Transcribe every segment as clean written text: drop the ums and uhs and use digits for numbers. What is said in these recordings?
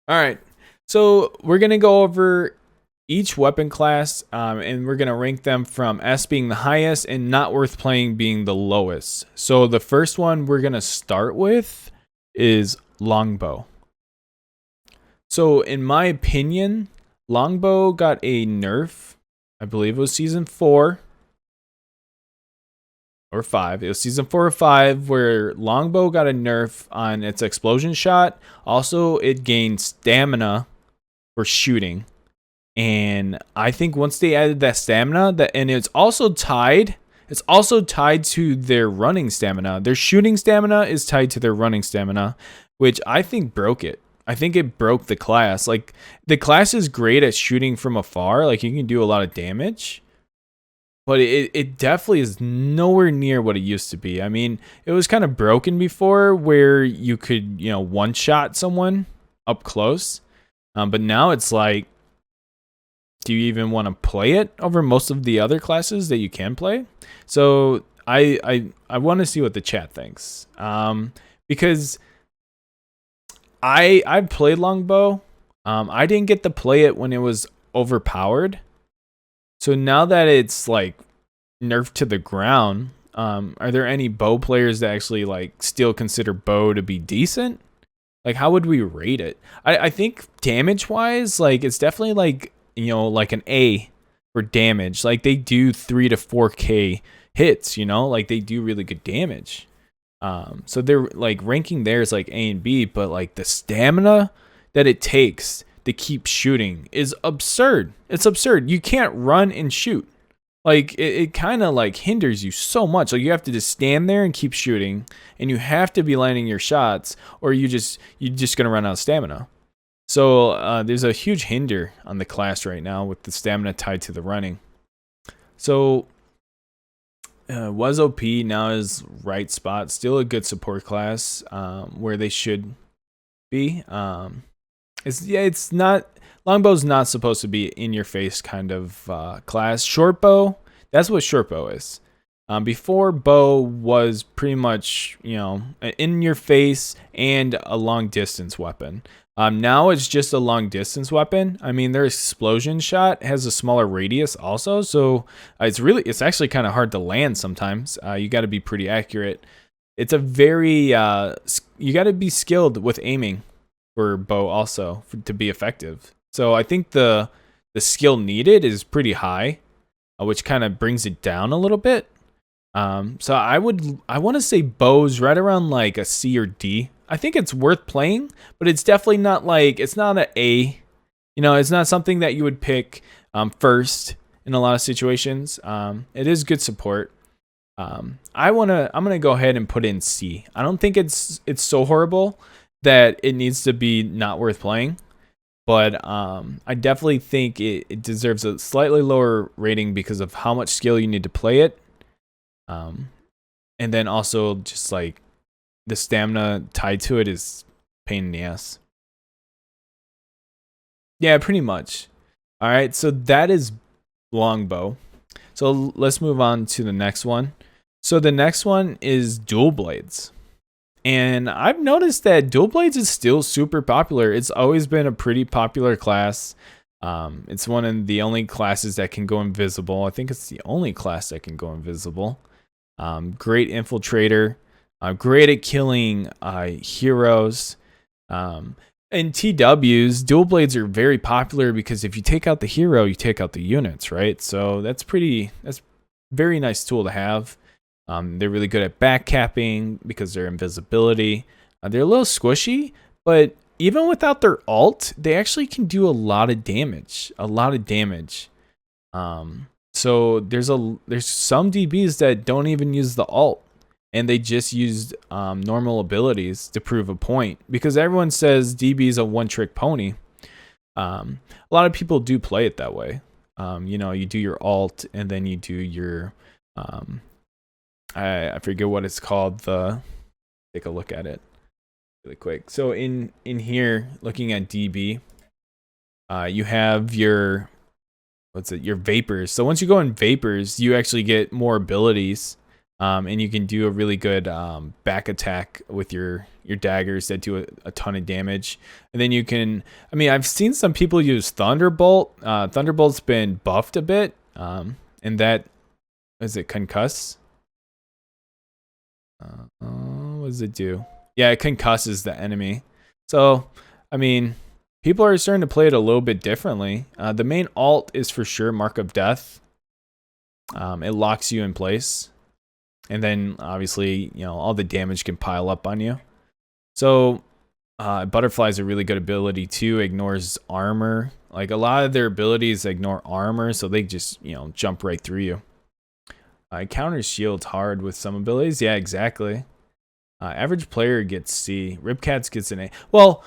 All right. So we're going to go over each weapon class and we're going to rank them from S being the highest and not worth playing being the lowest. So the first one we're going to start with is Longbow. So in my opinion, Longbow got a nerf. I believe it was season 4 or 5. It was season 4 or 5 where Longbow got a nerf on its explosion shot. Also, it gained stamina for shooting. And I think once they added that stamina, and it's also tied to their running stamina. Their shooting stamina is tied to their running stamina, which I think broke it. I think it broke the class. Like, the class is great at shooting from afar. Like, you can do a lot of damage. But it definitely is nowhere near what it used to be. I mean, it was kind of broken before where you could, one-shot someone up close. But now it's like, do you even want to play it over most of the other classes that you can play? So I want to see what the chat thinks. Because I've played Longbow. I didn't get to play it when it was overpowered. So now that it's like nerfed to the ground, are there any bow players that actually like still consider bow to be decent? Like, how would we rate it? I think damage wise, like, it's definitely like, like an A for damage. Like, they do 3 to 4K hits, like they do really good damage. So they're like ranking there is like A and B, but like the stamina that it takes to keep shooting is absurd. It's absurd. You can't run and shoot. Like, it kind of like hinders you so much. Like, you have to just stand there and keep shooting, and you have to be landing your shots, or you're just gonna run out of stamina. So there's a huge hinder on the class right now with the stamina tied to the running. So was OP, now is right spot. Still a good support class where they should be. It's not. Longbow's not supposed to be in your face kind of class. Shortbow, that's what Shortbow is. Before, bow was pretty much, in your face and a long distance weapon. Now it's just a long distance weapon. I mean, their explosion shot has a smaller radius also, so it's actually kind of hard to land sometimes. You got to be pretty accurate. It's a very you got to be skilled with aiming for bow also to be effective. So I think the skill needed is pretty high, which kind of brings it down a little bit. So I want to say bow's right around like a C or D. I think it's worth playing, but it's definitely not like, it's not an A. It's not something that you would pick first in a lot of situations. It is good support. I'm gonna go ahead and put in C. I don't think it's so horrible that it needs to be not worth playing. But I definitely think it deserves a slightly lower rating because of how much skill you need to play it. And then also just like the stamina tied to it is pain in the ass. Yeah, pretty much. All right, so that is Longbow. So let's move on to the next one. So the next one is dual blades. And I've noticed that dual blades is still super popular. It's always been a pretty popular class. It's one of the only classes that can go invisible. I think it's the only class that can go invisible. Great infiltrator. Great at killing heroes. In TWs, dual blades are very popular because if you take out the hero, you take out the units, right? So that's very nice tool to have. They're really good at backcapping because their invisibility. They're a little squishy, but even without their ult, they actually can do a lot of damage. So there's some DBs that don't even use the ult, and they just use normal abilities to prove a point because everyone says DB is a one-trick pony. A lot of people do play it that way. You do your ult and then you do your I forget what it's called. Take a look at it really quick. So in here, looking at DB, you have your vapors. So once you go in vapors, you actually get more abilities, and you can do a really good back attack with your your daggers that do a ton of damage. And then you can, I mean, I've seen some people use Thunderbolt. Thunderbolt's been buffed a bit. And that, is it concuss? What does it do? Yeah, it concusses the enemy. So, I mean, people are starting to play it a little bit differently. The main ult is for sure Mark of Death. It locks you in place. And then, obviously, you know, all the damage can pile up on you. So, Butterfly is a really good ability too. Ignores armor. Like, a lot of their abilities ignore armor, so they just, you know, jump right through you. It counters shields hard with some abilities. Yeah, exactly. Average player gets C. Ripcats gets an A. Well,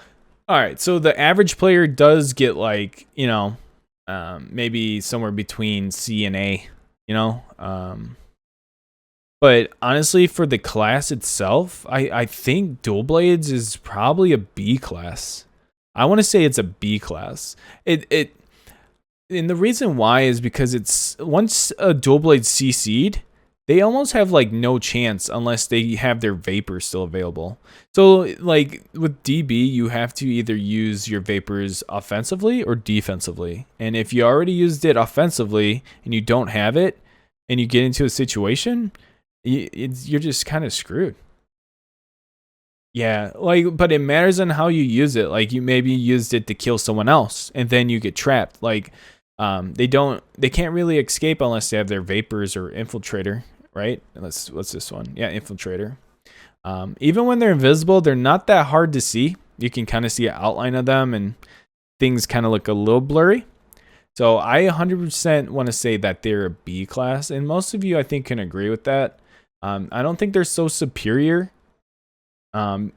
all right. So the average player does get, like, you know, maybe somewhere between C and A. You know, but honestly, for the class itself, I think Dual Blades is probably a B class. I want to say it's a B class. And the reason why is because it's once a Dual Blade CC'd, they almost have like no chance unless they have their Vapors still available. So like with DB, you have to either use your Vapors offensively or defensively. And if you already used it offensively and you don't have it, and you get into a situation, you're just kind of screwed. Yeah, like, but it matters on how you use it. Like, you maybe used it to kill someone else, and then you get trapped. Like, they can't really escape unless they have their Vapors or Infiltrator, right? What's this one? Yeah, Infiltrator. Even when they're invisible, they're not that hard to see. You can kind of see an outline of them, and things kind of look a little blurry. So I 100% want to say that they're a B class, and most of you, I think, can agree with that. I don't think they're so superior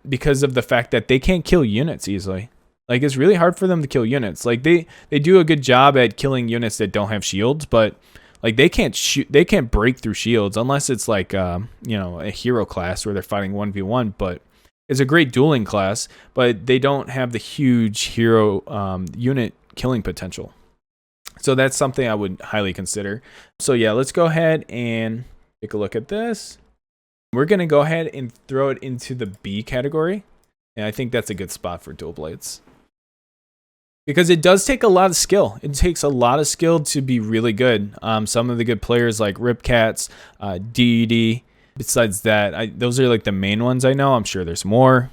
because of the fact that they can't kill units easily. Like, it's really hard for them to kill units. Like, they do a good job at killing units that don't have shields, but like they can't break through shields unless it's like you know, a hero class where they're fighting 1v1. But it's a great dueling class, but they don't have the huge hero unit killing potential. So that's something I would highly consider. So yeah, let's go ahead and take a look at this. We're going to go ahead and throw it into the B category. And I think that's a good spot for Dual Blades. Because it does take a lot of skill. It takes a lot of skill to be really good. Some of the good players like Ripcats, DD. Besides that, those are like the main ones I know. I'm sure there's more.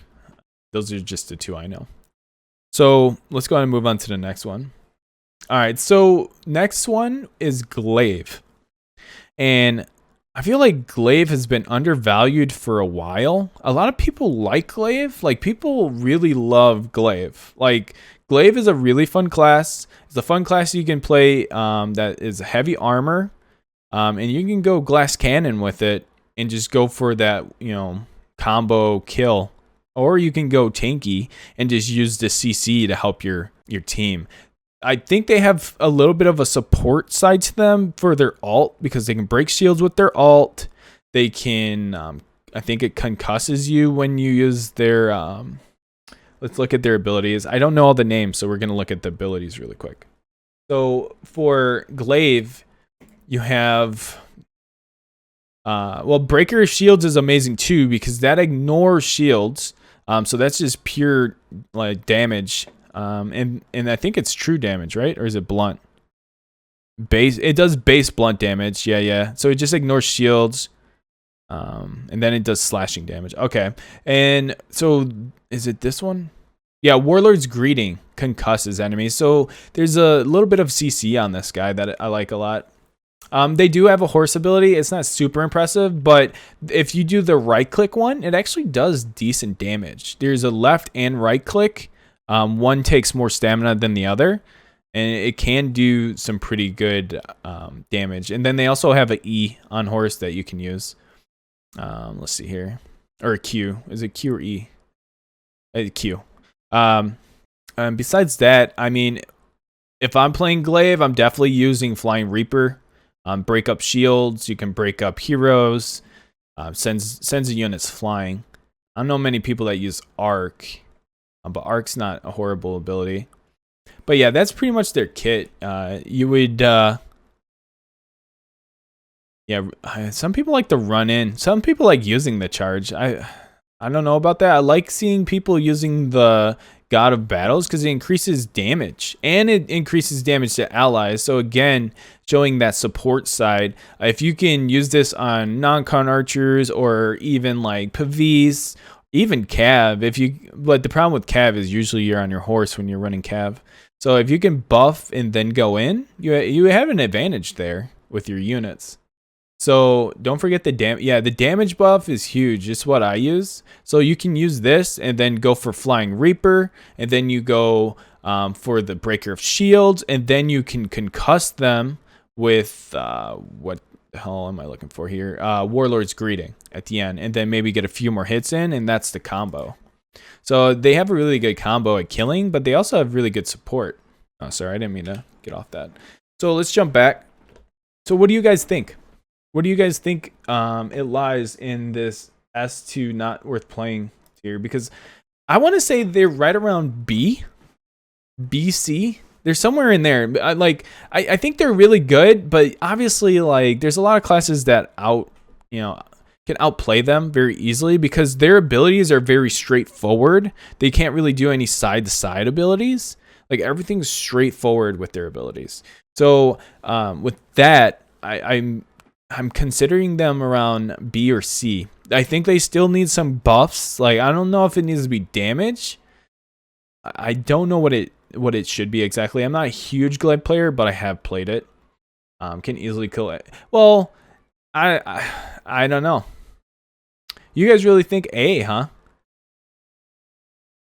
Those are just the two I know. So let's go ahead and move on to the next one. All right, so next one is Glaive. And I feel like Glaive has been undervalued for a while. A lot of people like Glaive. Like, people really love Glaive. Like, Glaive is a really fun class. It's a fun class you can play that is heavy armor. And you can go glass cannon with it and just go for that, you know, combo kill. Or you can go tanky and just use the CC to help your team. I think they have a little bit of a support side to them for their ult because they can break shields with their ult. They can, I think it concusses you when you use their, let's look at their abilities. I don't know all the names, so we're going to look at the abilities really quick. So for Glaive, you have, well, Breaker of Shields is amazing too because that ignores shields. So that's just pure like damage. And I think it's true damage, right? Or is it blunt? Base. It does base blunt damage. Yeah. So it just ignores shields. And then it does slashing damage. Okay. And so is it this one? Yeah, Warlord's Greeting concusses enemies. So there's a little bit of CC on this guy that I like a lot. They do have a horse ability. It's not super impressive, but if you do the right click one, it actually does decent damage. There's a left and right click. One takes more stamina than the other, and it can do some pretty good damage. And then they also have an E on horse that you can use. Let's see here. Or a Q. Is it Q or E? Q. Besides that, I mean, if I'm playing Glaive, I'm definitely using Flying Reaper. Break up shields. You can break up heroes. Sends the units flying. I don't know many people that use Arc. But Arc's not a horrible ability. But yeah, that's pretty much their kit. You would, yeah, some people like to run in. Some people like using the charge. I don't know about that. I like seeing people using the God of Battles because it increases damage and it increases damage to allies. So again, showing that support side. If you can use this on non-con archers or even like Pavis, even Cav. But the problem with Cav is usually you're on your horse when you're running Cav. So if you can buff and then go in, you have an advantage there with your units. So don't forget the damage. Yeah, the damage buff is huge. It's what I use. So you can use this and then go for Flying Reaper, and then you go for the Breaker of Shields, and then you can concuss them with what the hell am I looking for here? Warlord's Greeting at the end, and then maybe get a few more hits in, and that's the combo. So they have a really good combo at killing, but they also have really good support. Oh, sorry, I didn't mean to get off that. So let's jump back. So what do you guys think? What do you guys think it lies in this S2 not worth playing tier? Because I want to say they're right around B, C. They're somewhere in there. I think they're really good, but obviously like there's a lot of classes that can outplay them very easily because their abilities are very straightforward. They can't really do any side-to-side abilities. Like everything's straightforward with their abilities. So with that, I'm considering them around B or C. I think they still need some buffs. Like I don't know if it needs to be damage. I don't know what it should be exactly. I'm not a huge Glaive player, but I have played it. Can easily kill it. Well, I don't know. You guys really think A, huh?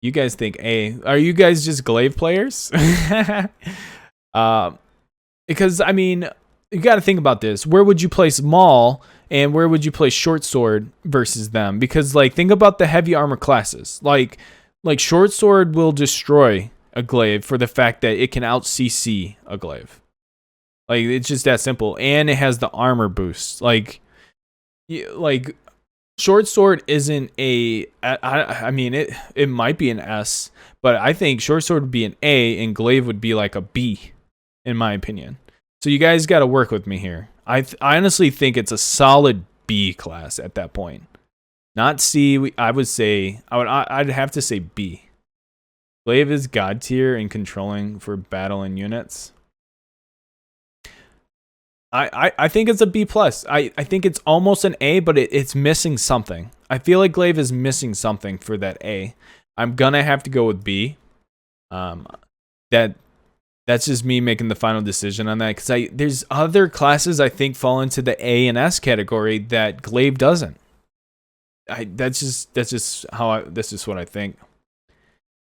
You guys think A. Are you guys just Glaive players? Because I mean, you got to think about this. Where would you place Maul and where would you place Short Sword versus them? Because like think about the heavy armor classes. Like Short Sword will destroy a Glaive for the fact that it can out CC a Glaive. Like it's just that simple, and it has the armor boost. Like Short Sword isn't a. I mean it might be an S, but I think Short Sword would be an A and Glaive would be like a B, in my opinion. So you guys got to work with me here. I honestly think it's a solid B class at that point, not C. I would say I'd have to say B. Glaive is god tier in controlling for battle and units. I think it's a B plus. I think it's almost an A, but it's missing something. I feel like Glaive is missing something for that A. I'm gonna have to go with B. That's just me making the final decision on that because there's other classes I think fall into the A and S category that Glaive doesn't. That's just what I think.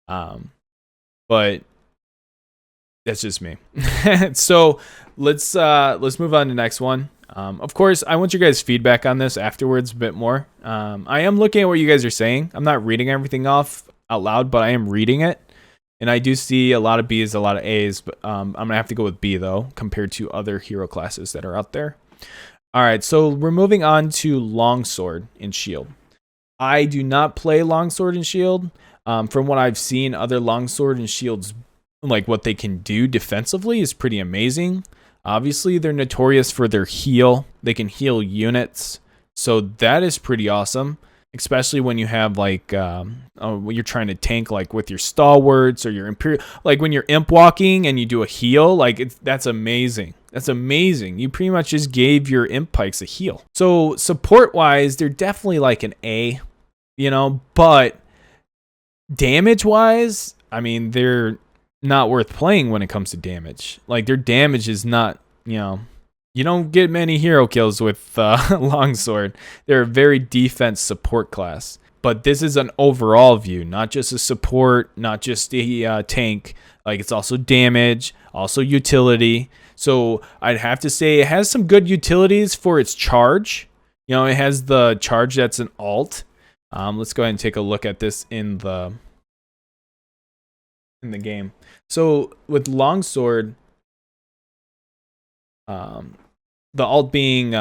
But that's just me. So let's move on to the next one. Of course, I want you guys' feedback on this afterwards a bit more. I am looking at what you guys are saying. I'm not reading everything off out loud, but I am reading it. And I do see a lot of B's, a lot of A's, but I'm going to have to go with B, though, compared to other hero classes that are out there. All right, so we're moving on to Longsword and Shield. I do not play Longsword and Shield. From what I've seen, other Longsword and Shields, like what they can do defensively is pretty amazing. Obviously, they're notorious for their heal. They can heal units, so that is pretty awesome. Especially when you have like when you're trying to tank like with your stalwarts or your imperial, like when you're imp walking and you do a heal, like that's amazing. That's amazing. You pretty much just gave your imp pikes a heal. So support wise, they're definitely like an A, but damage wise, I mean they're not worth playing when it comes to damage. Like their damage is not, you don't get many hero kills with Longsword. They're a very defense support class. But this is an overall view, not just a support, not just a tank. Like it's also damage, also utility. So I'd have to say it has some good utilities for its charge. It has the charge that's an alt. Let's go ahead and take a look at this in the game. So with Longsword, the alt being,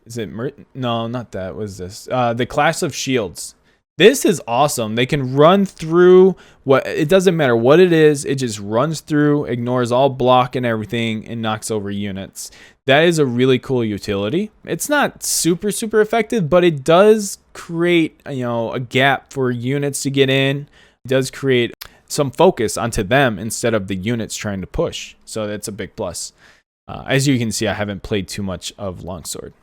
is it, no, not that, what is this? The Clash of Shields. This is awesome. They can run through it doesn't matter what it is, it just runs through, ignores all block and everything, and knocks over units. That is a really cool utility. It's not super effective, but it does create, a gap for units to get in. It does create some focus onto them instead of the units trying to push. So that's a big plus. As you can see, I haven't played too much of Longsword.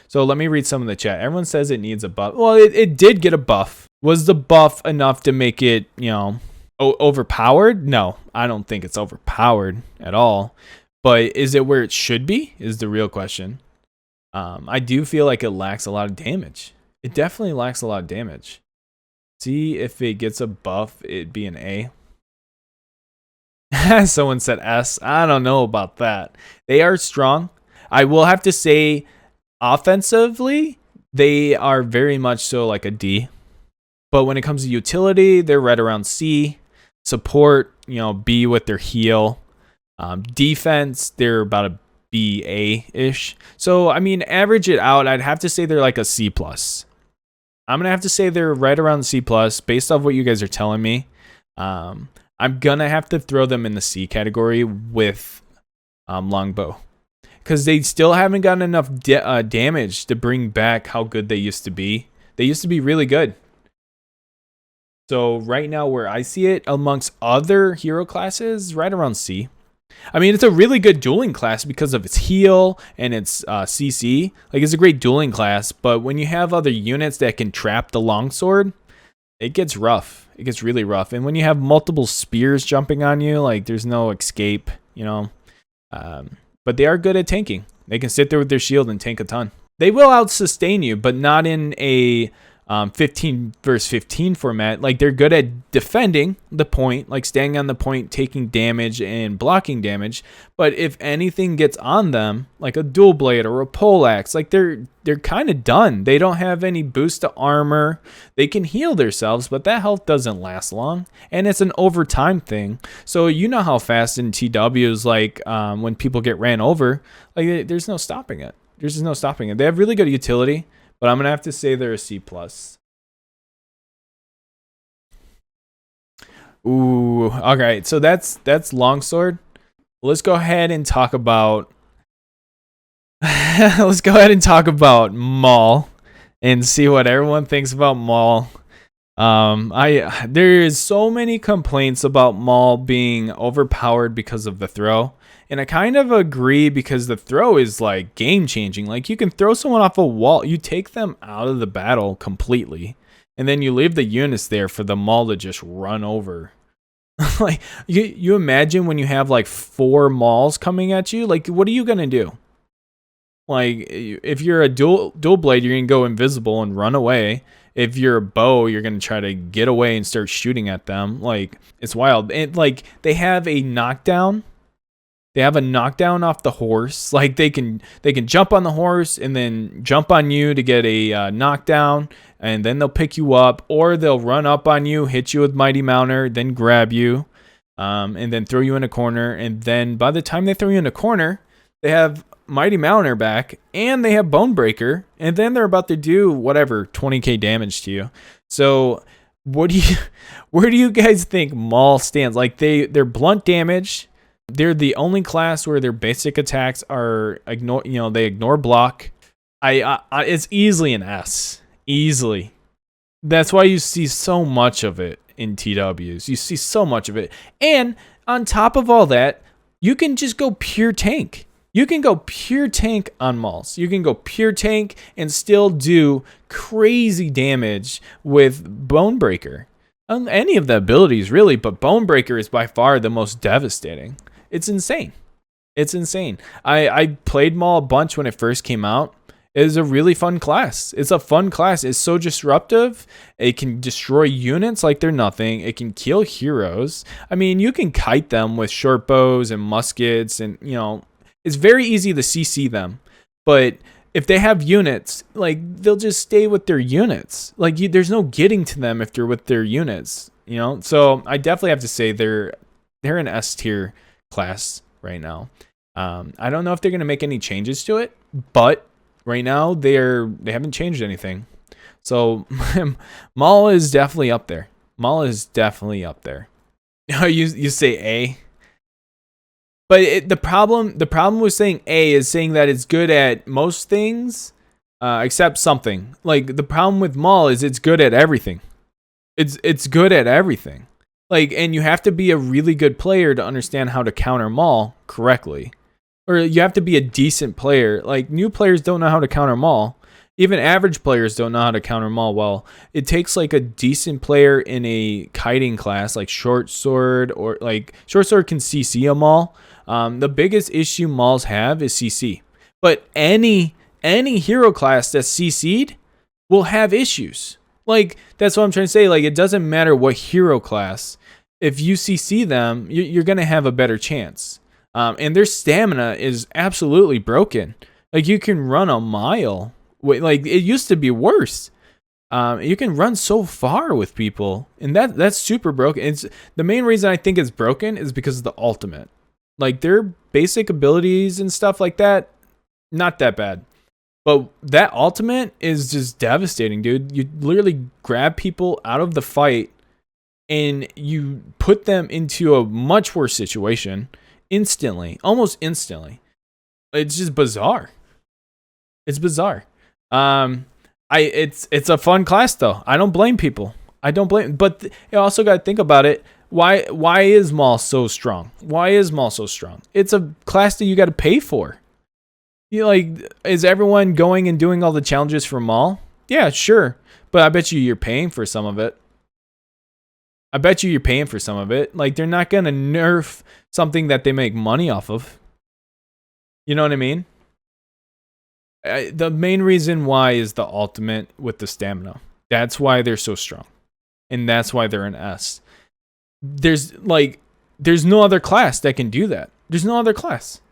So let me read some of the chat. Everyone says it needs a buff. Well, it did get a buff. Was the buff enough to make it, overpowered? No, I don't think it's overpowered at all. But is it where it should be is the real question. I do feel like it lacks a lot of damage. It definitely lacks a lot of damage. See if it gets a buff, it'd be an A. Someone said S. I don't know about that. They are strong. I will have to say, offensively, they are very much so like a D. But when it comes to utility, they're right around C. Support, B with their heal. Defense, they're about a B-A-ish. So, I mean, average it out, I'd have to say they're like a C+. I'm going to have to say they're right around C+, based off what you guys are telling me. I'm going to have to throw them in the C category with Longbow. Because they still haven't gotten enough damage to bring back how good they used to be. They used to be really good. So right now where I see it amongst other hero classes, right around C. I mean, it's a really good dueling class because of its heal and its CC. Like, it's a great dueling class, but when you have other units that can trap the longsword, it gets rough. It gets really rough. And when you have multiple spears jumping on you, like, there's no escape, But they are good at tanking. They can sit there with their shield and tank a ton. They will out-sustain you, but not in a 15 versus 15 format. Like, they're good at defending the point, like staying on the point, taking damage and blocking damage. But if anything gets on them, like a dual blade or a poleaxe, like they're kind of done. They don't have any boost to armor. They can heal themselves, but that health doesn't last long, and it's an overtime thing. So you know how fast in TWs, like when people get ran over, like there's no stopping it. There's just no stopping it. They have really good utility. But I'm going to have to say they're a C+. Ooh, all right. So that's Longsword. Let's go ahead and talk about Maul and see what everyone thinks about Maul. There is so many complaints about Maul being overpowered because of the throw. And I kind of agree because the throw is like game changing. Like, you can throw someone off a wall. You take them out of the battle completely. And then you leave the units there for the Maul to just run over. Like, you imagine when you have like 4 Mauls coming at you. Like, what are you going to do? Like, if you're a dual blade, you're going to go invisible and run away. If you're a bow, you're going to try to get away and start shooting at them. Like, it's wild. And like, they have a knockdown. They have a knockdown off the horse. Like, they can jump on the horse and then jump on you to get a knockdown, and then they'll pick you up, or they'll run up on you, hit you with Mighty Mounter, then grab you, and then throw you in a corner. And then by the time they throw you in a corner, they have Mighty Mounter back, and they have Bone Breaker, and then they're about to do whatever 20k damage to you. So where do you guys think Maul stands? Like, they're blunt damage. They're the only class where their basic attacks are they ignore block. It's easily an S. Easily. That's why you see so much of it in TWs. You see so much of it. And on top of all that, you can just go pure tank. You can go pure tank on Mauls. You can go pure tank and still do crazy damage with Bone Breaker. Any of the abilities, really, but Bone Breaker is by far the most devastating. It's insane. It's insane. I played Maul a bunch when it first came out. It is a really fun class. It's a fun class. It's so disruptive. It can destroy units like they're nothing. It can kill heroes. I mean, you can kite them with short bows and muskets, and it's very easy to CC them. But if they have units, like, they'll just stay with their units. Like, there's no getting to them if they're with their units. So I definitely have to say they're an S tier class right now. I don't know if they're going to make any changes to it, but right now they haven't changed anything. So Maul is definitely up there. Maul is definitely up there. You say A, but the problem with saying A is saying that it's good at most things, except something. Like the problem with Maul is it's good at everything. It's good at everything. Like, and you have to be a really good player to understand how to counter Maul correctly. Or you have to be a decent player. Like, new players don't know how to counter Maul. Even average players don't know how to counter Maul well. It takes like a decent player in a kiting class, like short sword, or like short sword can CC a Maul. The biggest issue Mauls have is CC. But any hero class that's CC'd will have issues. Like, that's what I'm trying to say. Like, it doesn't matter what hero class. If you CC them, you're going to have a better chance. And their stamina is absolutely broken. Like, you can run a mile. Like, it used to be worse. You can run so far with people. And that's super broken. It's the main reason I think it's broken is because of the ultimate. Like, their basic abilities and stuff like that, not that bad. But that ultimate is just devastating, dude. You literally grab people out of the fight and you put them into a much worse situation instantly, almost instantly. It's just bizarre. It's bizarre. It's a fun class though. I don't blame people. But you also got to think about it. Why is Maul so strong? Why is Maul so strong? It's a class that you got to pay for. You like, is everyone going and doing all the challenges for Maul? Yeah, sure. But I bet you're paying for some of it. Like, they're not going to nerf something that they make money off of. You know what I mean? The main reason why is the ultimate with the stamina. That's why they're so strong. And that's why they're an S. There's no other class that can do that. There's no other class.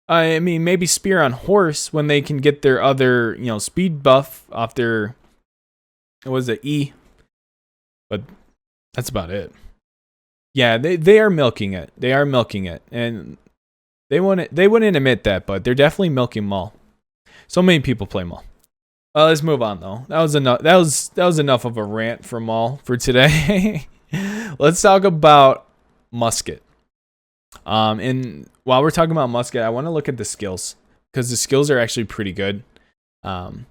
I mean, maybe Spear on Horse when they can get their other, speed buff off their, what was it, E? But that's about it. Yeah, they are milking it. And they wouldn't admit that, but they're definitely milking Maul. So many people play Maul. Let's move on though. That was enough of a rant for Maul for today. Let's talk about Musket. And while we're talking about Musket, I want to look at the skills because the skills are actually pretty good. I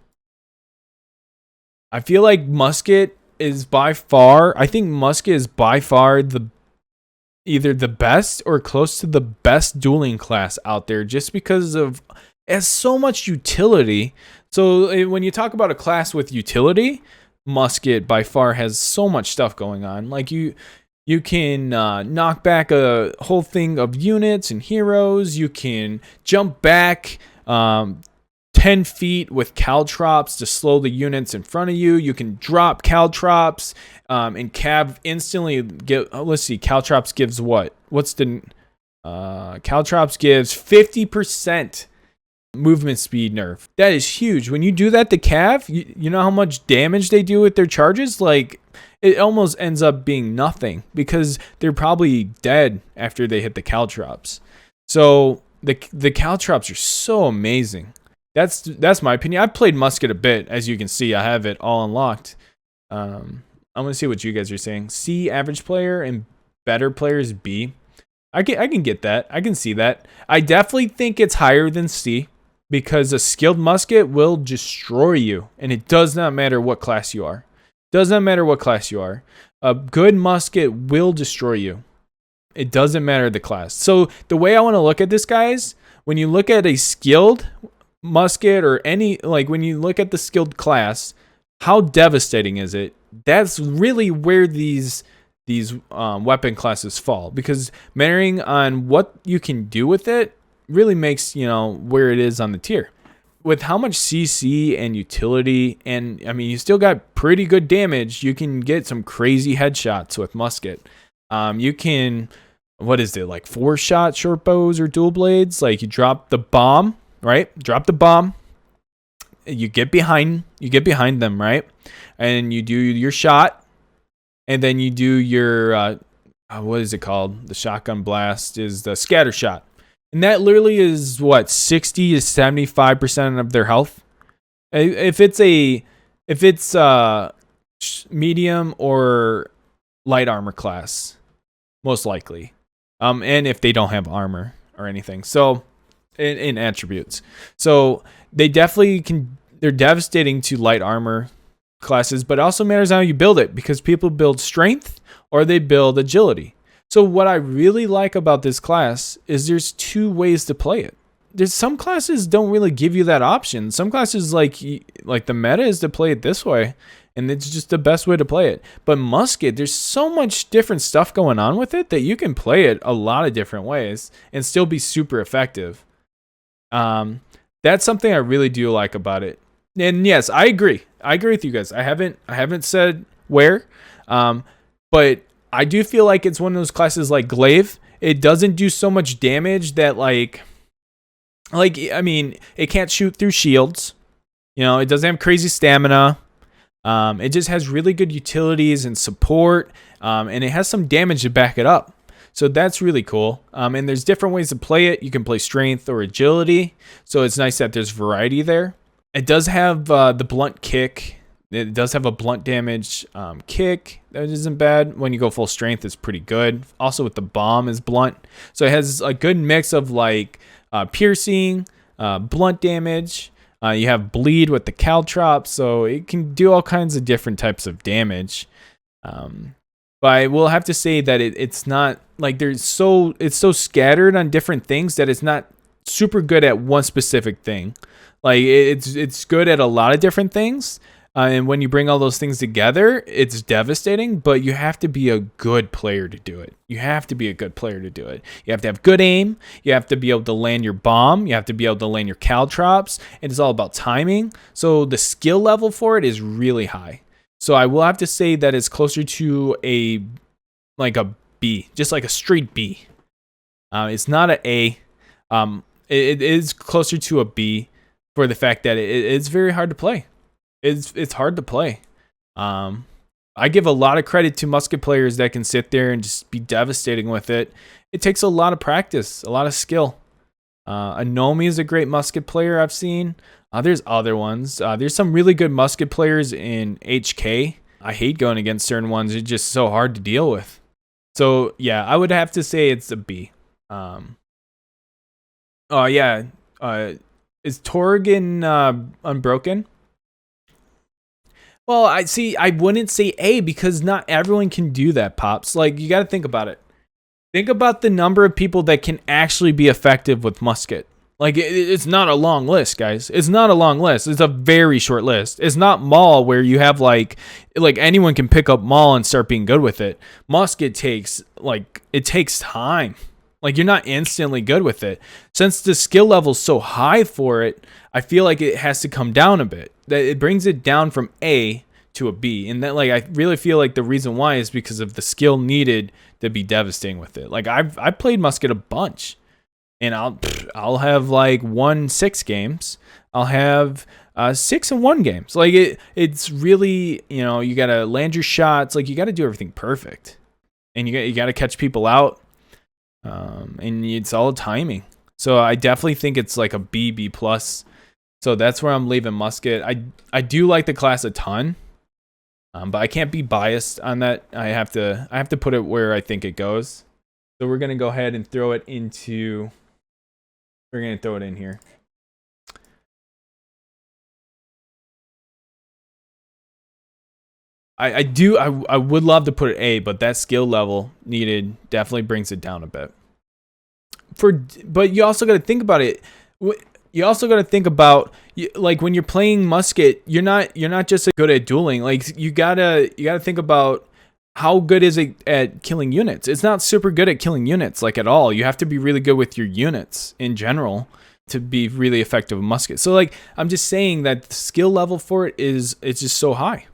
feel like Musket is by far either the best or close to the best dueling class out there just because of it has so much utility. So when you talk about a class with utility, Musket by far has so much stuff going on. Like you can knock back a whole thing of units and heroes. You can jump back 10 feet with caltrops to slow the units in front of you. You can drop caltrops and Cav instantly get. Let's see, caltrops gives what? What's the caltrops gives 50% movement speed nerf. That is huge. When you do that to Cav, you know how much damage they do with their charges? Like, it almost ends up being nothing because they're probably dead after they hit the caltrops. So the caltrops are so amazing. That's my opinion. I've played Musket a bit, as you can see. I have it all unlocked. I'm gonna see what you guys are saying. C average player and better players B. I can get that. I can see that. I definitely think it's higher than C because a skilled Musket will destroy you, and it does not matter what class you are. A good Musket will destroy you. It doesn't matter the class. So the way I want to look at this, guys, when you look at a skilled Musket or when you look at the skilled class, how devastating is it? That's really where these weapon classes fall, because mattering on what you can do with it really makes where it is on the tier. With how much CC and utility, and I mean, you still got pretty good damage. You can get some crazy headshots with Musket. You can, what is it, like 4-shot short bows or dual blades? Like, you drop the bomb, right? You get behind them, right? And you do your shot, and then you do your what is it called? The shotgun blast is the scatter shot. And that literally is what, 60 to 75% of their health. If it's medium or light armor class, most likely. And if they don't have armor or anything. So in attributes. So they definitely can. They're devastating to light armor classes, but it also matters how you build it, because people build strength or they build agility. So what I really like about this class is there's two ways to play it. There's some classes don't really give you that option. Some classes like the meta is to play it this way, and it's just the best way to play it. But Musket, there's so much different stuff going on with it that you can play it a lot of different ways and still be super effective. That's something I really do like about it. And yes, I agree. I agree with you guys. I haven't said where, but I do feel like it's one of those classes like Glaive. It doesn't do so much damage that like I mean, it can't shoot through shields. You know, it doesn't have crazy stamina. It just has really good utilities and support, and it has some damage to back it up. So that's really cool. And there's different ways to play it. You can play strength or agility. So it's nice that there's variety there. It does have the blunt kick. It does have a blunt damage kick. That isn't bad. When you go full strength, it's pretty good. Also with the bomb is blunt. So it has a good mix of like piercing, blunt damage. You have bleed with the caltrop. So it can do all kinds of different types of damage. But I will have to say that it's not like it's so scattered on different things that it's not super good at one specific thing. Like it's good at a lot of different things. And when you bring all those things together, it's devastating, but you have to be a good player to do it. You have to be a good player to do it. You have to have good aim. You have to be able to land your bomb. You have to be able to land your caltrops. And it's all about timing. So the skill level for it is really high. So I will have to say that it's closer to a B, just like a straight B. It's not an A. It is closer to a B for the fact that it's very hard to play. It's hard to play. I give a lot of credit to Musket players that can sit there and just be devastating with it. It takes a lot of practice, a lot of skill. Anomi is a great Musket player I've seen. There's other ones. There's some really good Musket players in HK. I hate going against certain ones. It's just so hard to deal with. So yeah, I would have to say it's a B. Oh yeah. Is Torrigan Unbroken? Well, I wouldn't say A because not everyone can do that, Pops. Like, you got to think about it. Think about the number of people that can actually be effective with Musket. Like, it's not a long list, guys. It's not a long list. It's a very short list. It's not Maul where you have, like anyone can pick up Maul and start being good with it. Musket takes time. Like, you're not instantly good with it. Since the skill level's so high for it, I feel like it has to come down a bit. That it brings it down from A to a B. And that, like, I really feel like the reason why is because of the skill needed to be devastating with it. Like, I've played Musket a bunch. And I'll have like 1-6 games. I'll have 6-1 games. Like it's really, you know, you gotta land your shots. Like you gotta do everything perfect, and you gotta catch people out. And it's all timing. So I definitely think it's like a B plus. So that's where I'm leaving Musket. I do like the class a ton, but I can't be biased on that. I have to put it where I think it goes. So we're gonna go ahead and throw it into. We're going to throw it in here. I would love to put it A, but that skill level needed definitely brings it down a bit. But you also got to think about it. You also got to think about like when you're playing Musket, you're not just good at dueling. Like you gotta think about how good is it at killing units. It's not super good at killing units like at all. You have to be really good with your units in general to be really effective with Musket. So like I'm just saying that the skill level for it's just so high.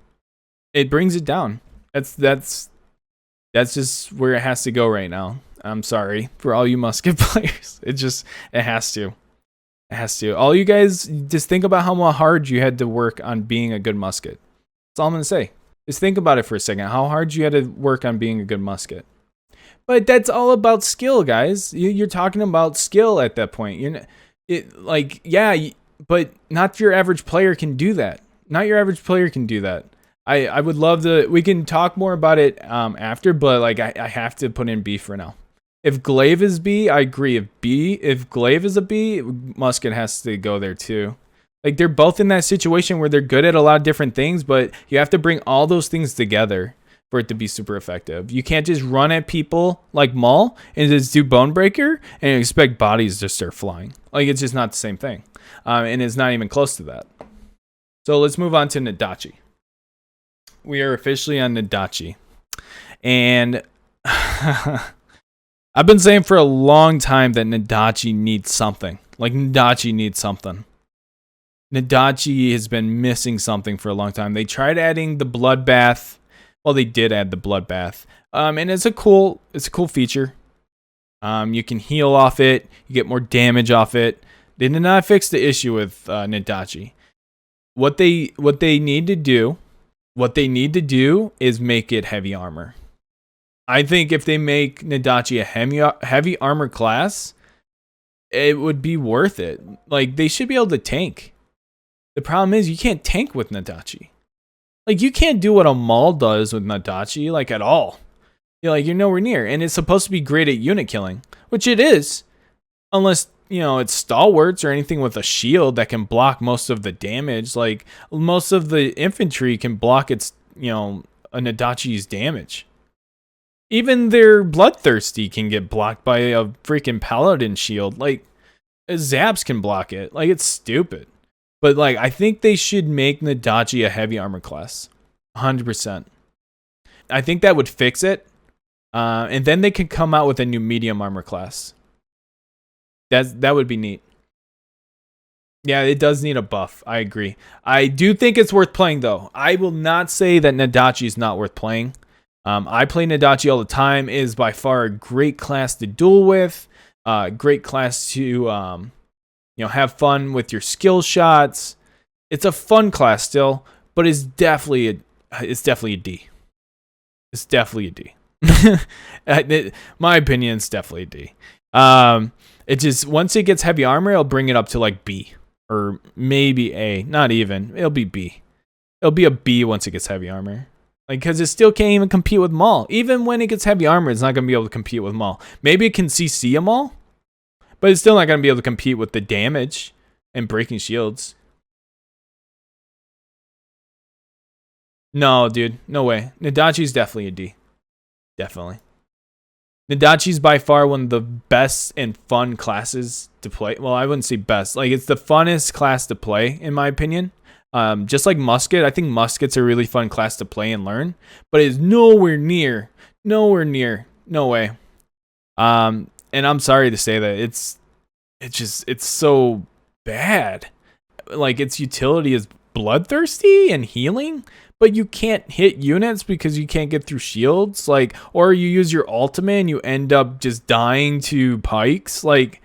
It brings it down. That's just where it has to go right now. I'm sorry for all you Musket players. It has to. It has to. All you guys just think about how hard you had to work on being a good Musket. That's all I'm gonna say. Just think about it for a second. How hard you had to work on being a good Musket. But that's all about skill, guys. You're talking about skill at that point. But not your average player can do that. Not your average player can do that. I would love to. We can talk more about it after, but like I have to put in B for now. If Glaive is B, I agree. If Glaive is a B, Musket has to go there too. Like they're both in that situation where they're good at a lot of different things, but you have to bring all those things together for it to be super effective. You can't just run at people like Maul and just do Bonebreaker and expect bodies to start flying. Like it's just not the same thing. And it's not even close to that. So let's move on to Nodachi. We are officially on Nodachi. And I've been saying for a long time that Nodachi needs something. Like Nodachi needs something. Nodachi has been missing something for a long time. They tried adding the bloodbath. Well, they did add the bloodbath. And it's a cool feature. You can heal off it. You get more damage off it. They did not fix the issue with Nodachi. What they need to do is make it heavy armor. I think if they make Nodachi a heavy armor class, it would be worth it. Like they should be able to tank. The problem is you can't tank with Nodachi. Like you can't do what a Maul does with Nodachi, like at all. You're nowhere near. And it's supposed to be great at unit killing, which it is, unless it's stalwarts or anything with a shield that can block most of the damage. Like most of the infantry can block its a Nodachi's damage. Even their bloodthirsty can get blocked by a freaking paladin shield. Like Zaps can block it. Like it's stupid. But like I think they should make Nodachi a heavy armor class. 100%. I think that would fix it. And then they could come out with a new medium armor class. That would be neat. Yeah, it does need a buff. I agree. I do think it's worth playing though. I will not say that Nodachi is not worth playing. I play Nodachi all the time. It is by far a great class to duel with. Great class to have fun with your skill shots. It's a fun class still, but it's definitely a D. It's definitely a D. My opinion, it's definitely a D. It just once it gets heavy armor, it'll bring it up to like B or maybe A. Not even. It'll be B. It'll be a B once it gets heavy armor. Like because it still can't even compete with Maul. Even when it gets heavy armor, it's not gonna be able to compete with Maul. Maybe it can CC a Maul, but it's still not gonna be able to compete with the damage and breaking shields. No, dude, no way. Nodachi's definitely a D. Definitely. Nodachi's by far one of the best and fun classes to play. Well, I wouldn't say best. Like, it's the funnest class to play, in my opinion. Just like Musket, I think Musket's a really fun class to play and learn. But it's nowhere near, no way. And I'm sorry to say that. It's so bad. Like, its utility is bloodthirsty and healing, but you can't hit units because you can't get through shields, like, or you use your ultimate and you end up just dying to pikes. Like,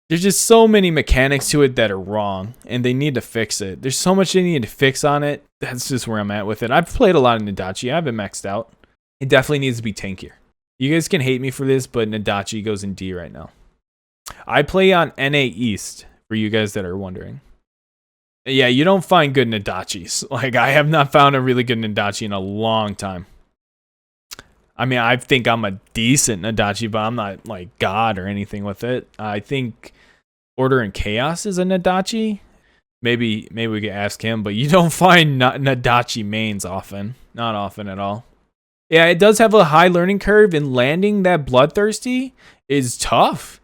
there's just so many mechanics to it that are wrong, and they need to fix it. There's so much they need to fix on it. That's just where I'm at with it. I've played a lot of Nodachi. I haven't maxed out. It definitely needs to be tankier. You guys can hate me for this, but Nodachi goes in D right now. I play on NA East, for you guys that are wondering. Yeah, you don't find good Nodachis. Like, I have not found a really good Nodachi in a long time. I mean, I think I'm a decent Nodachi, but I'm not, like, God or anything with it. I think Order and Chaos is a Nodachi. Maybe we could ask him, but you don't find Nodachi mains often. Not often at all. Yeah, it does have a high learning curve, and landing that Bloodthirsty is tough.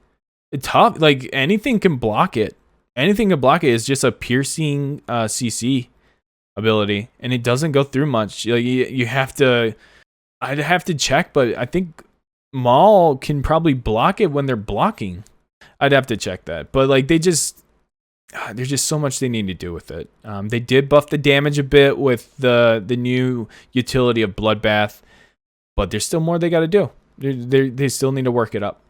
It's tough. Like, anything can block it. Anything can block it. Is just a piercing CC ability, and it doesn't go through much. Like, you have to... I'd have to check, but I think Maul can probably block it when they're blocking. I'd have to check that. But, like, there's just so much they need to do with it. They did buff the damage a bit with the new utility of Bloodbath, but there's still more they got to do. They still need to work it up.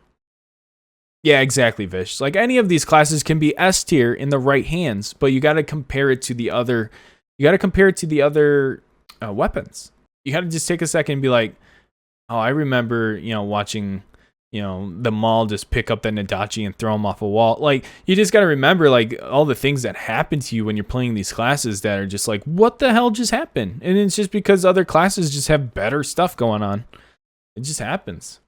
Yeah, exactly, Vish. Like, any of these classes can be S tier in the right hands, but you got to compare it to the other. You got to compare it to the other weapons. You got to just take a second and be like, oh, I remember, watching, the Maul just pick up the Nodachi and throw him off a wall. Like, you just got to remember, like, all the things that happen to you when you're playing these classes that are just like, what the hell just happened? And it's just because other classes just have better stuff going on. It just happens.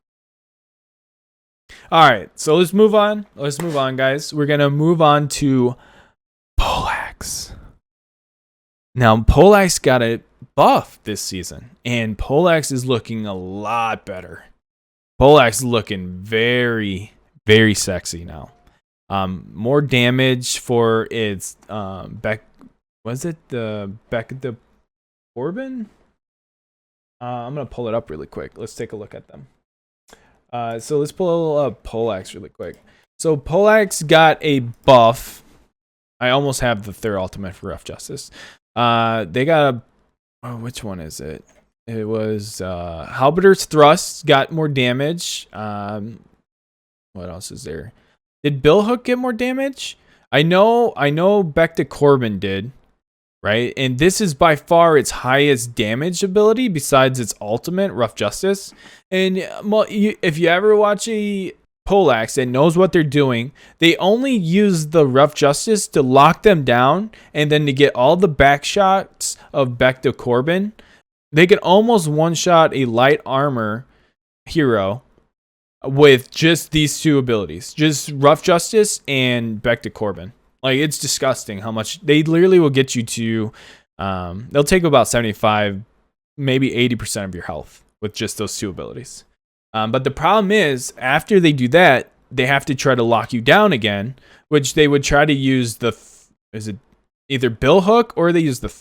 All right, so let's move on. Let's move on, guys. We're gonna move on to Poleaxe. Now, Poleaxe got a buff this season, and Poleaxe is looking a lot better. Poleaxe looking very, very sexy now. More damage for its back. Was it the back of the Corbin? I'm gonna pull it up really quick. Let's take a look at them. So let's pull up Poleaxe really quick. So Poleaxe got a buff. I almost have the third ultimate for Rough Justice. They got a, which one is it? It was Halberder's Thrust got more damage. What else is there? Did Billhook get more damage? I know Back to Corbin did, right? And this is by far its highest damage ability besides its ultimate, Rough Justice. And if you ever watch a Poleaxe that knows what they're doing, they only use the Rough Justice to lock them down and then to get all the back shots of Back to Corbin. They can almost one-shot a light armor hero with just these two abilities. Just Rough Justice and Back to Corbin. Like, it's disgusting how much they literally will get you to. They'll take about 75, maybe 80% of your health with just those two abilities. But the problem is, after they do that, they have to try to lock you down again, which they would try to use is it either Billhook or they use the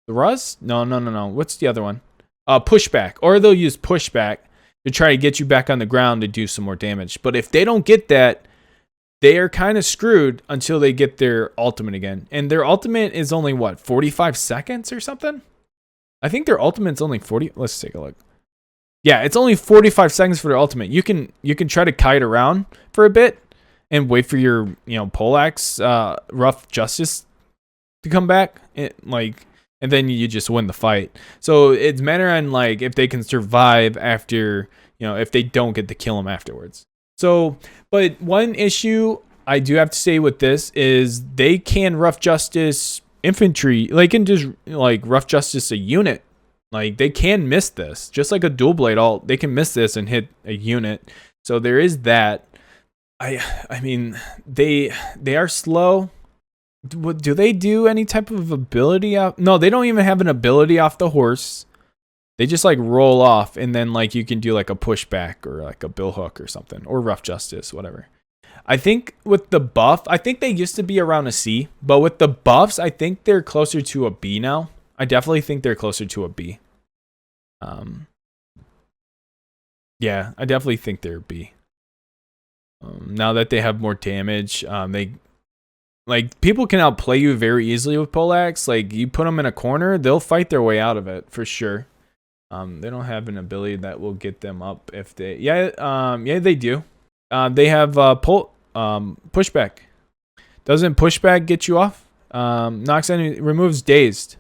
Thrust? No. What's the other one? Pushback. Or they'll use Pushback to try to get you back on the ground to do some more damage. But if they don't get that, they are kind of screwed until they get their ultimate again. And their ultimate is only, what, 45 seconds or something? I think their ultimate's only 40. Let's take a look. Yeah, it's only 45 seconds for their ultimate. You can try to kite around for a bit and wait for your, Poleaxe, Rough Justice to come back. And then you just win the fight. So it's matter on if they can survive after, if they don't get to kill them afterwards. So, but one issue I do have to say with this is they can Rough Justice infantry. They can just Rough Justice a unit. They can miss this, just like a dual blade ult. They can miss this and hit a unit. So there is that. I mean, they are slow. Do they do any type of ability? No, they don't even have an ability off the horse. They just roll off, and then you can do a pushback or a Billhook or something, or Rough Justice, whatever. I think with the buff, I think they used to be around a C, but with the buffs, I think they're closer to a B now. I definitely think they're closer to a B. Yeah, I definitely think they're B. Now that they have more damage, they people can outplay you very easily with Poleaxe. You put them in a corner, they'll fight their way out of it for sure. They don't have an ability that will get them up if they. Yeah, they do. They have pushback. Doesn't pushback get you off? Knocks enemy, removes dazed.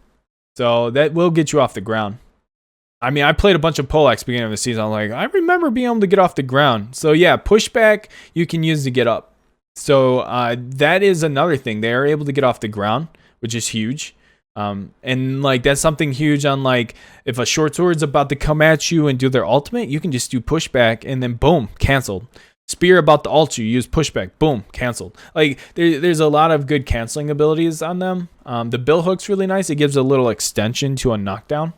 So that will get you off the ground. I mean, I played a bunch of Poleaxe beginning of the season. I remember being able to get off the ground. So yeah, pushback you can use to get up. So that is another thing. They are able to get off the ground, which is huge. And that's something huge on if a short sword's about to come at you and do their ultimate, you can just do pushback and then boom, canceled. Spear about to ult you, use pushback, boom, canceled. There's a lot of good canceling abilities on them. The Billhook's really nice. It gives a little extension to a knockdown.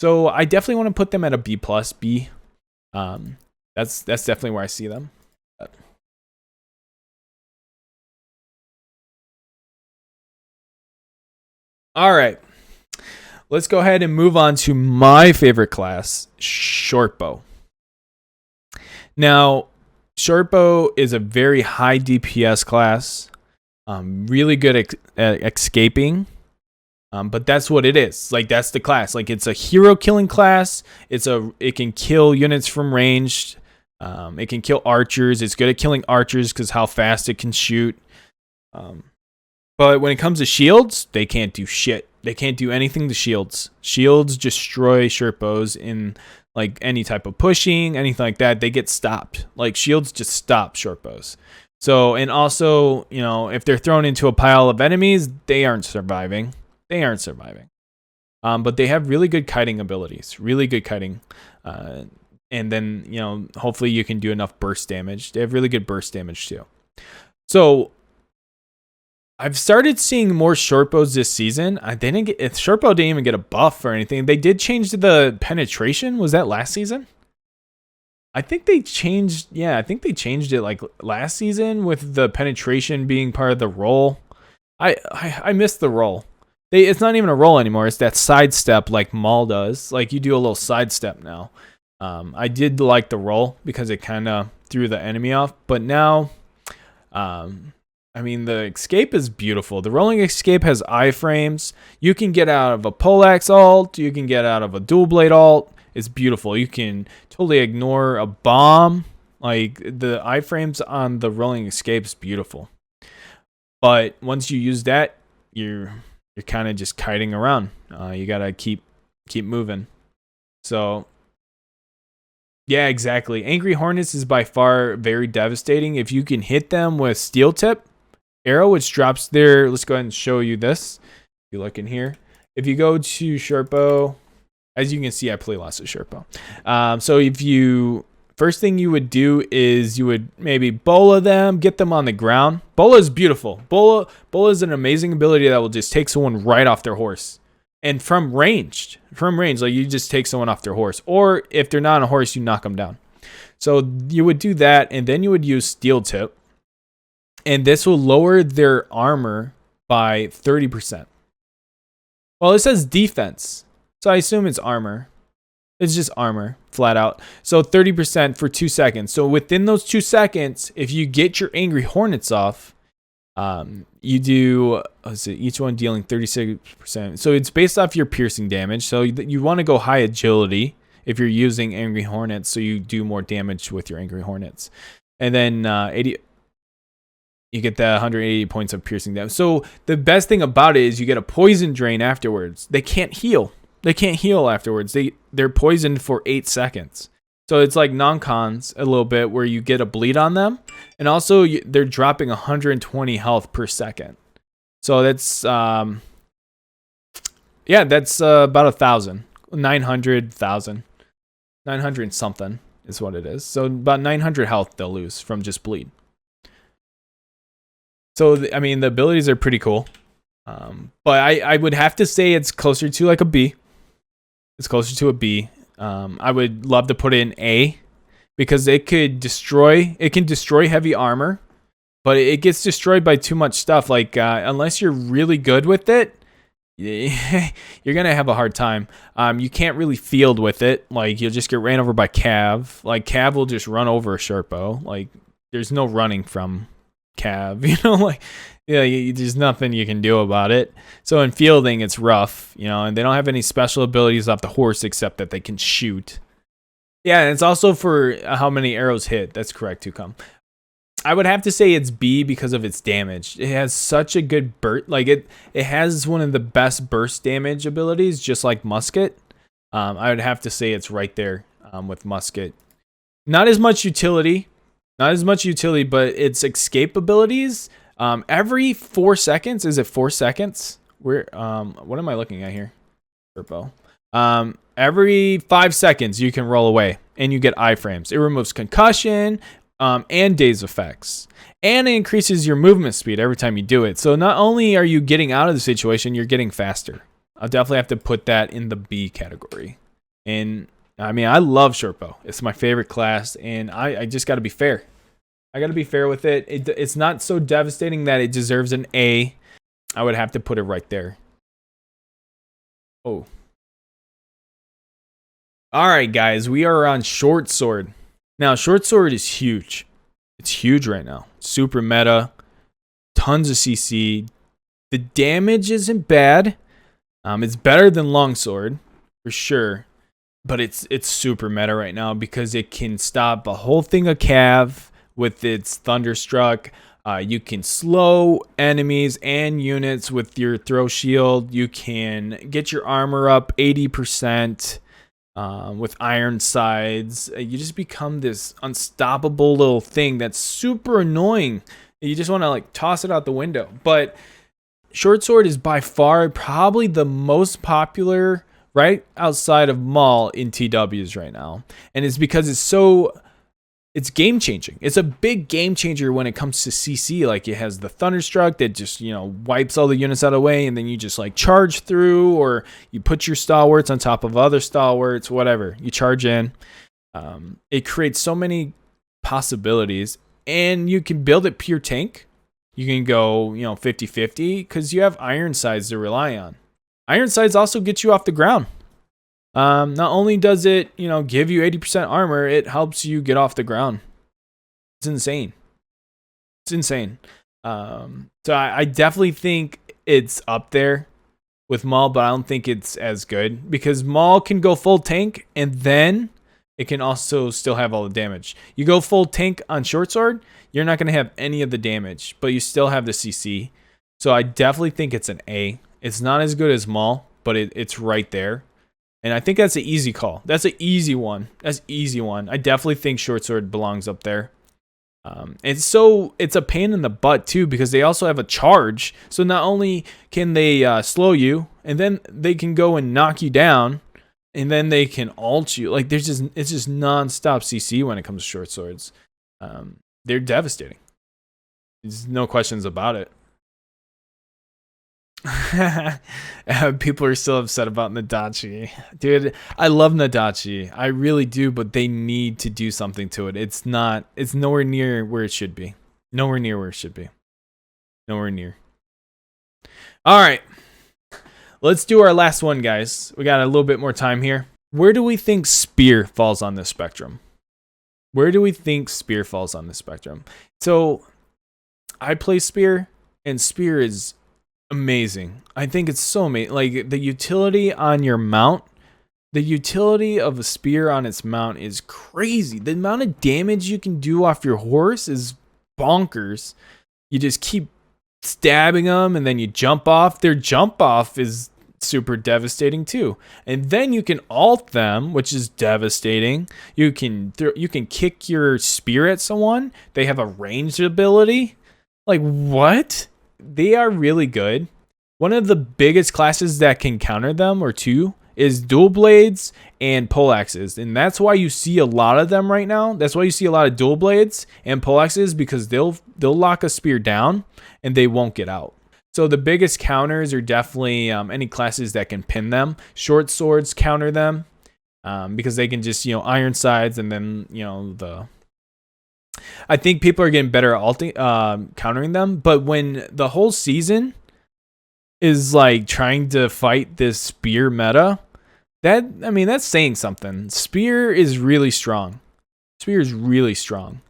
So I definitely want to put them at a B+, B. That's definitely where I see them. All right. Let's go ahead and move on to my favorite class, Shortbow. Now, Shortbow is a very high DPS class, really good at escaping, but that's what it is. That's the class. It's a hero killing class. It can kill units from range. It can kill archers. It's good at killing archers because how fast it can shoot. But when it comes to shields, they can't do shit. They can't do anything to shields. Shields destroy Shortbows in any type of pushing, anything like that. They get stopped. Shields just stop Shortbows. So, and also, if they're thrown into a pile of enemies, they aren't surviving. But they have really good kiting abilities. Really good kiting. And then, you know, hopefully you can do enough burst damage. They have really good burst damage too. So I've started seeing more shortbows this season. Shortbow didn't even get a buff or anything. They did change the penetration. Was that last season? I think they changed. Yeah, I think they changed it like last season with the penetration being part of the roll. I missed the roll. It's not even a roll anymore. It's that sidestep like Maul does. Like you do a little sidestep now. I did like the roll because it kind of threw the enemy off. But now, I mean, the escape is beautiful. The rolling escape has iframes. You can get out of a Poleaxe ult. You can get out of a dual blade ult. It's beautiful. You can totally ignore a bomb. Like the iframes on the rolling escape is beautiful. But once you use that, you're kind of just kiting around. You gotta keep moving. So yeah, exactly. Angry Hornets is by far very devastating. If you can hit them with Steel Tip arrow, which drops there. Let's go ahead and show you this. If you look in here, if you go to Shortbow, as you can see, I play lots of Shortbow. So if you first thing you would do is you would maybe bola them, get them on the ground. Bola is beautiful. Bola is an amazing ability that will just take someone right off their horse. And from range, like you just take someone off their horse. Or if they're not on a horse, you knock them down. So you would do that, and then you would use Steel Tip. And this will lower their armor by 30%. Well, it says defense, so I assume it's armor. It's just armor, flat out. So 30% for 2 seconds. So within those 2 seconds, if you get your Angry Hornets off, you do, each one dealing 36%. So it's based off your piercing damage. So you want to go high agility if you're using Angry Hornets, so you do more damage with your Angry Hornets. And then 80, you get the 180 points of piercing damage. So the best thing about it is you get a poison drain afterwards. They can't heal. They can't heal afterwards. They're poisoned for 8 seconds. So it's like non-cons a little bit where you get a bleed on them. And also they're dropping 120 health per second. So that's, that's about 1,000. 900,000. 900 something is what it is. So about 900 health they'll lose from just bleed. So, I mean, the abilities are pretty cool. But I would have to say it's closer to like a B. It's closer to a B. I would love to put it in A because it can destroy heavy armor, but it gets destroyed by too much stuff. Like, unless you're really good with it, you're going to have a hard time. You can't really field with it. Like, you'll just get ran over by Cav. Like, Cav will just run over a Shortbow. Like, there's no running from Cav, you know, like, yeah, there's nothing you can do about it. So in fielding, it's rough, you know, and they don't have any special abilities off the horse except that they can shoot. Yeah, and it's also for how many arrows hit. That's correct, Tucum. I would have to say it's B because of its damage. It has such a good burst. Like it has one of the best burst damage abilities, just like Musket. I would have to say it's right there with Musket. Not as much utility, but its escape abilities. Every 4 seconds, is it 4 seconds? What am I looking at here? Shortbow. Every 5 seconds you can roll away and you get iframes. It removes concussion, and daze effects. And it increases your movement speed every time you do it. So not only are you getting out of the situation, you're getting faster. I'll definitely have to put that in the B category. And I mean, I love Shortbow. It's my favorite class, and I just got to be fair. I got to be fair with it. It's not so devastating that it deserves an A. I would have to put it right there. Oh. All right, guys. We are on Short Sword. Now, Short Sword is huge. It's huge right now. Super meta. Tons of CC. The damage isn't bad. It's better than Longsword, for sure. But it's super meta right now because it can stop a whole thing of Cav with its Thunderstruck. You can slow enemies and units with your throw shield. You can get your armor up 80% with iron sides. You just become this unstoppable little thing that's super annoying. You just want to like toss it out the window. But Short Sword is by far probably the most popular right outside of Maul in TWs right now. And it's because it's game changing. It's a big game changer when it comes to CC. Like, it has the Thunderstruck that just, wipes all the units out of the way, and then you just like charge through, or you put your stalwarts on top of other stalwarts, whatever. You charge in. It creates so many possibilities, and you can build it pure tank. You can go, 50-50 because you have Ironsides to rely on. Ironsides also get you off the ground. Not only does it, give you 80% armor, it helps you get off the ground. It's insane. It's insane. So I definitely think it's up there with Maul, but I don't think it's as good because Maul can go full tank and then it can also still have all the damage. You go full tank on Short Sword, you're not going to have any of the damage, but you still have the CC. So I definitely think it's an A. It's not as good as Maul, but it's right there. And I think that's an easy call. That's an easy one. That's easy one. I definitely think Short Sword belongs up there. It's a pain in the butt too because they also have a charge. So not only can they slow you, and then they can go and knock you down, and then they can ult you. Like it's just non-stop CC when it comes to short swords. They're devastating. There's no questions about it. People are still upset about Nodachi. Dude, I love Nodachi. I really do, but they need to do something to it. It's nowhere near where it should be. Nowhere near where it should be. Nowhere near. All right. Let's do our last one, guys. We got a little bit more time here. Where do we think Spear falls on this spectrum? Where do we think Spear falls on this spectrum? So, I play Spear, and Spear is amazing. I think it's so amazing. Like, the utility on your mount, the utility of a spear on its mount is crazy. The amount of damage you can do off your horse is bonkers. You just keep stabbing them, and then you jump off. Their jump off is super devastating too. And then you can ult them, which is devastating. You can kick your spear at someone. They have a ranged ability. Like, what? They are really good. One of the biggest classes that can counter them, or two, is dual blades and poleaxes. And that's why you see a lot of them right now. That's why you see a lot of dual blades and poleaxes, because they'll lock a spear down and they won't get out. So the biggest counters are definitely any classes that can pin them. Short swords counter them because they can just, iron sides, and then, I think people are getting better at countering them. But when the whole season is like trying to fight this spear meta, that's saying something. Spear is really strong. Spear is really strong.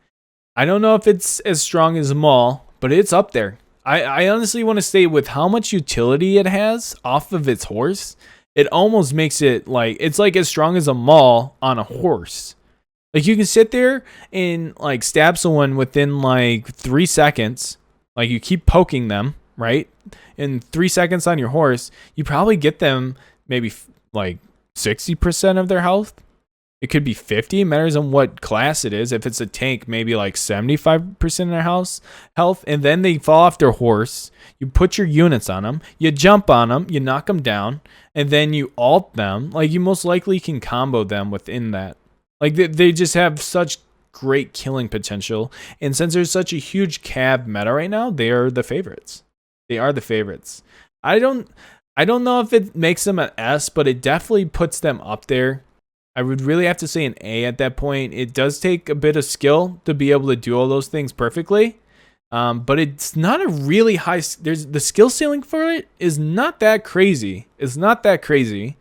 I don't know if it's as strong as Maul, but it's up there. I honestly want to say, with how much utility it has off of its horse, it almost makes it like it's like as strong as a Maul on a horse. Like, you can sit there and like stab someone within like 3 seconds. Like, you keep poking them, right? In 3 seconds on your horse, you probably get them maybe like 60% of their health. It could be 50. It matters on what class it is. If it's a tank, maybe like 75% of their health. And then they fall off their horse. You put your units on them. You jump on them. You knock them down. And then you ult them. Like, you most likely can combo them within that. Like, they just have such great killing potential. And since there's such a huge cab meta right now, they are the favorites. They are the favorites. I don't know if it makes them an S, but it definitely puts them up there. I would really have to say an A at that point. It does take a bit of skill to be able to do all those things perfectly. But it's not a really high... the skill ceiling for it is not that crazy. It's not that crazy.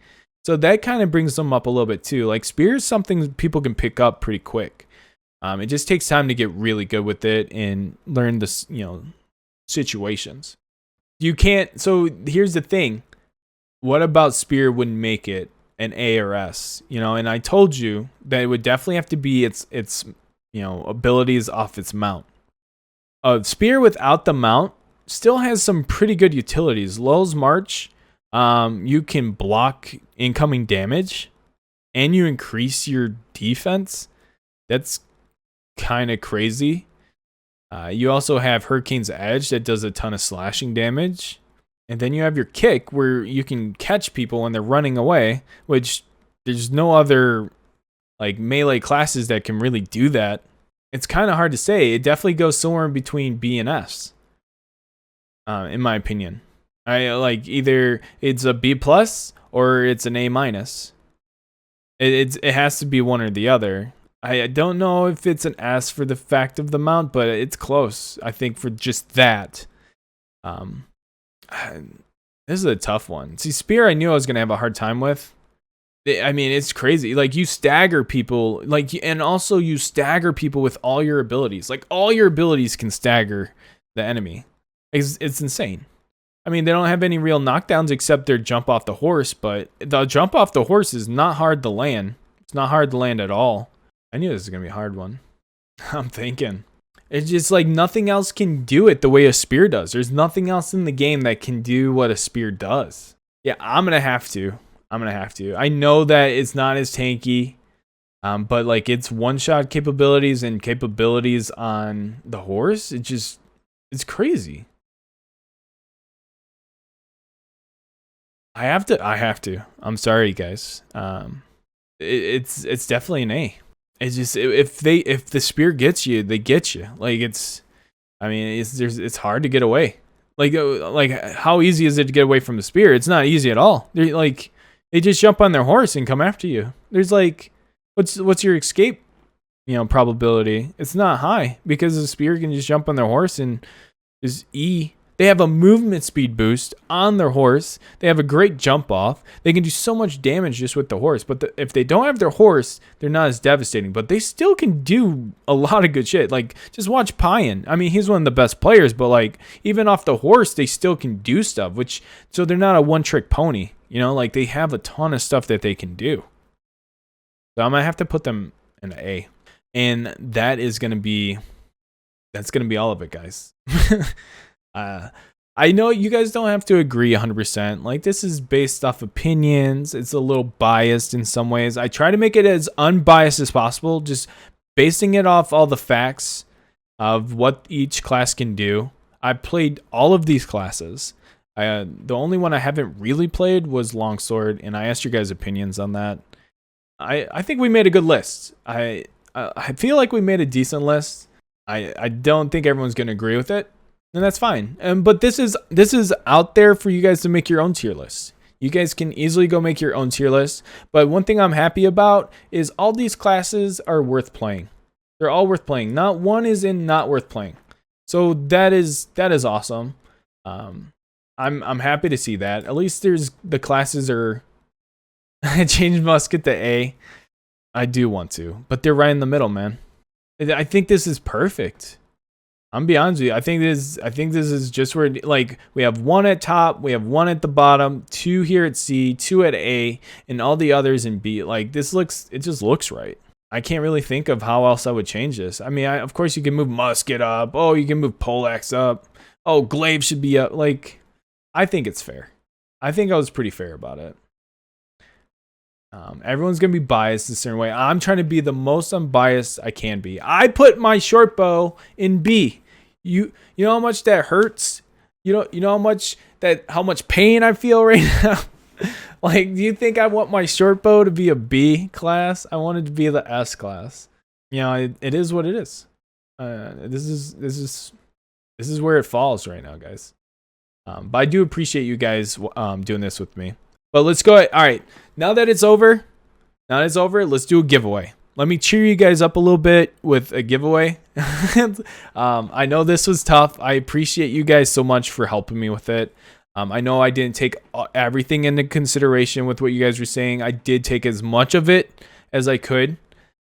So that kind of brings them up a little bit too. Like, Spear is something people can pick up pretty quick. It just takes time to get really good with it and learn the, situations. You can't... So here's the thing. What about Spear would make it an A or S? And I told you that it would definitely have to be its abilities off its mount. A Spear without the mount still has some pretty good utilities. Lul's March, you can block incoming damage, and you increase your defense. That's kind of crazy. You also have Hurricane's Edge that does a ton of slashing damage. And then you have your kick where you can catch people when they're running away, which there's no other like melee classes that can really do that. It's kind of hard to say. It definitely goes somewhere in between B and S, in my opinion. I like either it's a B plus or it's an A minus. It has to be one or the other. I don't know if it's an S for the fact of the mount, but it's close. I think for just that. This is a tough one. See, Spear I knew I was gonna have a hard time with. I mean, it's crazy. Like you stagger people, like, and also you stagger people with all your abilities. Like all your abilities can stagger the enemy. It's insane. I mean, they don't have any real knockdowns except their jump off the horse, but the jump off the horse is not hard to land. It's not hard to land at all. I knew this was gonna be a hard one. I'm thinking. It's just like nothing else can do it the way a spear does. There's nothing else in the game that can do what a spear does. Yeah, I'm gonna have to. I know that it's not as tanky, but like its one-shot capabilities and capabilities on the horse, it's crazy. I have to. I'm sorry, guys. It's definitely an A. It's just if the spear gets you, they get you. Like it's hard to get away. Like how easy is it to get away from the spear? It's not easy at all. They just jump on their horse and come after you. There's like, what's your escape, probability? It's not high because the spear can just jump on their horse and just E. They have a movement speed boost on their horse. They have a great jump off. They can do so much damage just with the horse. But if they don't have their horse, they're not as devastating. But they still can do a lot of good shit. Like, just watch Payan. I mean, he's one of the best players. But, like, even off the horse, they still can do stuff. So they're not a one-trick pony. Like, they have a ton of stuff that they can do. So I'm going to have to put them in an A. And that's going to be all of it, guys. I know you guys don't have to agree 100%. Like, this is based off opinions. It's a little biased in some ways. I try to make it as unbiased as possible, just basing it off all the facts of what each class can do. I played all of these classes. The only one I haven't really played was Longsword, and I asked your guys' opinions on that. I think we made a good list. I feel like we made a decent list. I don't think everyone's going to agree with it. And that's fine. But this is out there for you guys to make your own tier list. You guys can easily go make your own tier list. But one thing I'm happy about is all these classes are worth playing. They're all worth playing. Not one is not worth playing. So that is awesome. I'm happy to see that. At least the classes are. I changed Musket to A. I do want to, but they're right in the middle, man. I think this is perfect. I'm gonna be honest with you. I think this is just where, like, we have one at top, we have one at the bottom, two here at C, two at A, and all the others in B. Like, it just looks right. I can't really think of how else I would change this. I mean, of course you can move Musket up. Oh, you can move Poleaxe up. Oh, Glaive should be up. Like, I think it's fair. I think I was pretty fair about it. Everyone's gonna be biased a certain way. I'm trying to be the most unbiased I can be. I put my Shortbow in B. You know how much that hurts? You know how much pain I feel right now? Like, do you think I want my Shortbow to be a B class? I want it to be the S class. It is what it is. This is where it falls right now, guys. But I do appreciate you guys doing this with me. But let's go ahead. All right, now that it's over, let's do a giveaway. Let me cheer you guys up a little bit with a giveaway. I know this was tough. I appreciate you guys so much for helping me with it. I know I didn't take everything into consideration with what you guys were saying. I did take as much of it as I could.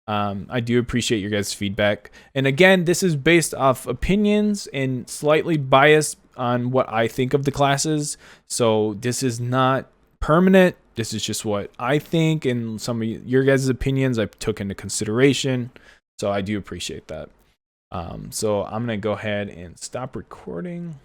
I do appreciate your guys' feedback. And again, this is based off opinions and slightly biased on what I think of the classes. So this is not permanent. This is just what I think, and some of your guys' opinions I took into consideration. So I do appreciate that. So I'm going to go ahead and stop recording.